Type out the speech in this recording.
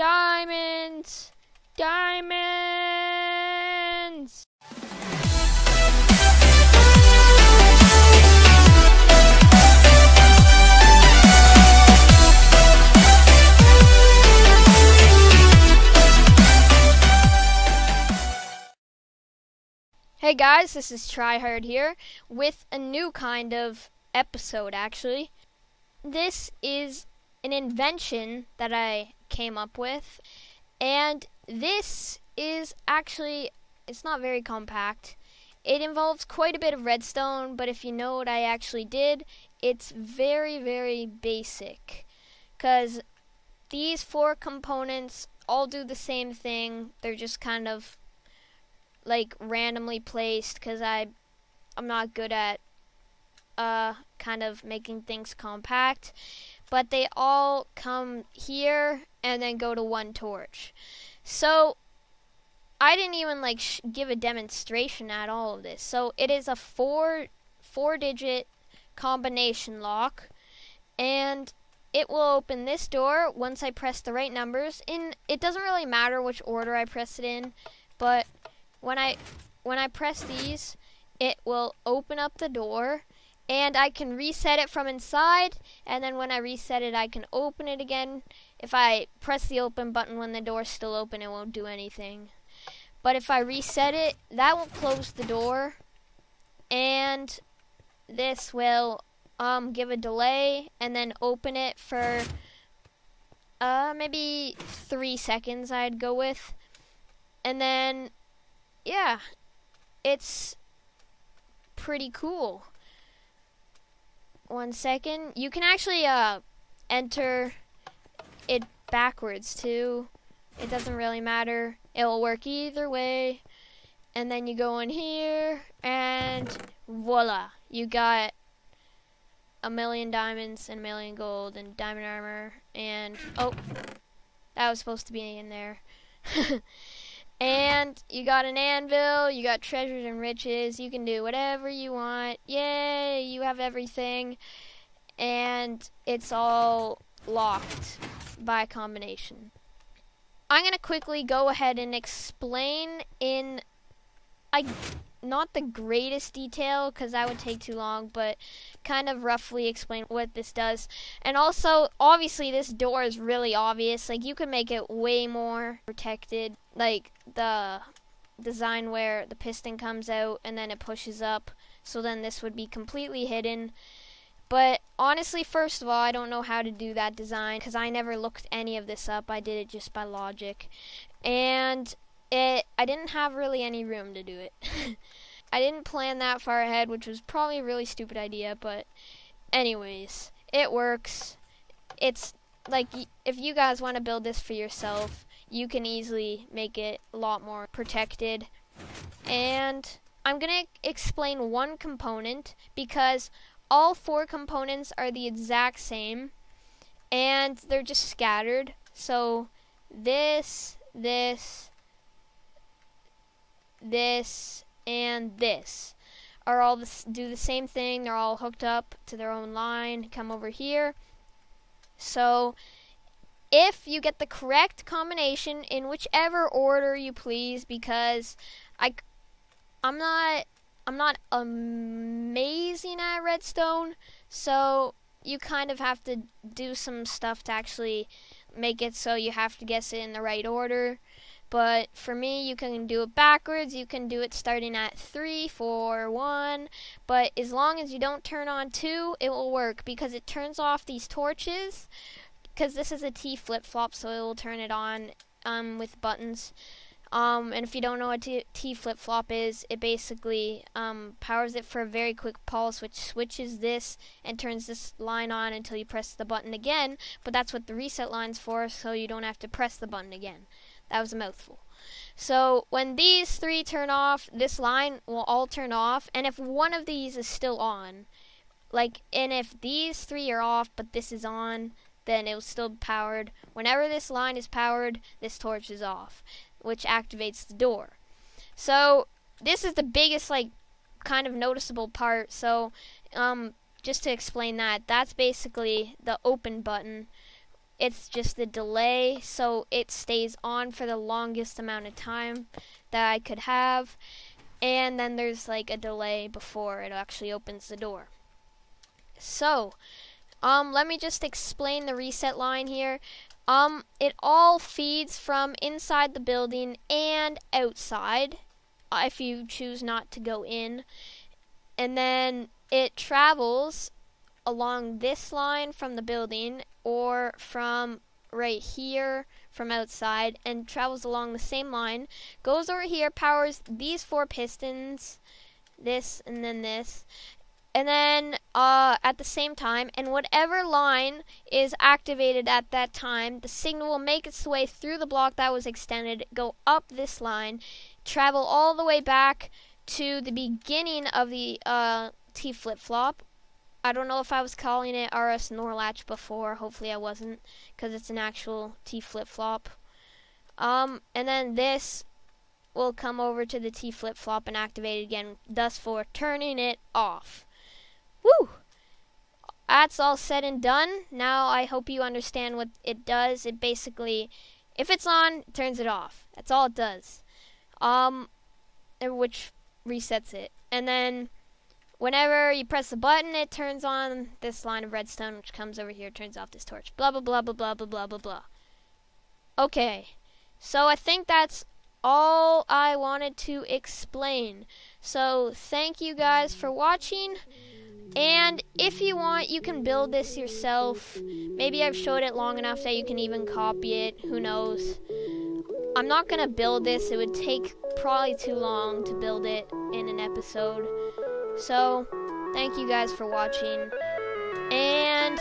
Diamonds! Diamonds! Hey guys, this is TryHard here with a new kind of episode actually. This is an invention that I came up with, and this is actually, it's not very compact. It involves quite a bit of redstone, but if you know what I actually did, it's very, very basic. Because these 4 components all do the same thing. They're just kind of like randomly placed because I'm not good at kind of making things compact, but they all come here and then go to one torch. So I didn't even like give a demonstration at all of this. So it is a four-digit combination lock, and it will open this door once I press the right numbers. It doesn't really matter which order I press it in, but when I press these, it will open up the door, and I can reset it from inside, and then when I reset it, I can open it again. If I press the open button when the door's still open, it won't do anything. But if I reset it, that will close the door, and this will give a delay, and then open it for maybe 3 seconds I'd go with. And then yeah, it's pretty cool. 1 second. You can actually enter it backwards too. It doesn't really matter. It'll work either way. And then you go in here and voila. You got 1,000,000 diamonds and 1,000,000 gold and diamond armor and oh, that was supposed to be in there. And you got an anvil, you got treasures and riches, you can do whatever you want. Yay, you have everything. And it's all locked by combination. I'm going to quickly go ahead and explain in, not the greatest detail because that would take too long, but kind of roughly explain what this does. And also, obviously, this door is really obvious. Like, you can make it way more protected. Like, the design where the piston comes out and then it pushes up. So then this would be completely hidden. But honestly, first of all, I don't know how to do that design because I never looked any of this up. I did it just by logic. And I didn't have really any room to do it. I didn't plan that far ahead, which was probably a really stupid idea, but anyways, it works. It's like, if you guys want to build this for yourself, you can easily make it a lot more protected. And I'm going to explain one component because all 4 components are the exact same and they're just scattered. So this, and this are all do the same thing. They're all hooked up to their own line. Come over here. So if you get the correct combination in whichever order you please, because I'm not amazing at redstone, so you kind of have to do some stuff to actually make it so you have to guess it in the right order. But for me, you can do it backwards. You can do it starting at 3, 4, 1. But as long as you don't turn on 2, it will work because it turns off these torches. Because this is a T flip-flop, so it will turn it on with buttons. And if you don't know what T flip-flop is, it basically powers it for a very quick pulse, which switches this and turns this line on until you press the button again. But that's what the reset line's for, so you don't have to press the button again. That was a mouthful. So when these 3 turn off, this line will all turn off. And if one of these is still on, and if these 3 are off but this is on, then it will still be powered. Whenever this line is powered, this torch is off, which activates the door. So this is the biggest kind of noticeable part. So just to explain that, that's basically the open button. it's just the delay, so it stays on for the longest amount of time that I could have. And then there's like a delay before it actually opens the door. So, let me just explain the reset line here. It all feeds from inside the building and outside, if you choose not to go in. And then it travels along this line from the building, or from right here from outside, and travels along the same line, goes over here, powers these 4 pistons, this and then this, and then at the same time, and whatever line is activated at that time, the signal will make its way through the block that was extended, go up this line, travel all the way back to the beginning of the T flip-flop. I don't know if I was calling it RS Norlatch before. Hopefully I wasn't, because it's an actual T flip-flop. And then this will come over to the T flip-flop and activate it again, thus for turning it off. Woo! That's all said and done. Now I hope you understand what it does. It basically, if it's on, it turns it off. That's all it does. Which resets it. And then whenever you press the button, it turns on this line of redstone, which comes over here, turns off this torch. Blah, blah, blah, blah, blah, blah, blah, blah, blah. Okay, so I think that's all I wanted to explain. So thank you guys for watching. And if you want, you can build this yourself. Maybe I've showed it long enough that you can even copy it. Who knows? I'm not going to build this. It would take probably too long to build it in an episode. So, thank you guys for watching, and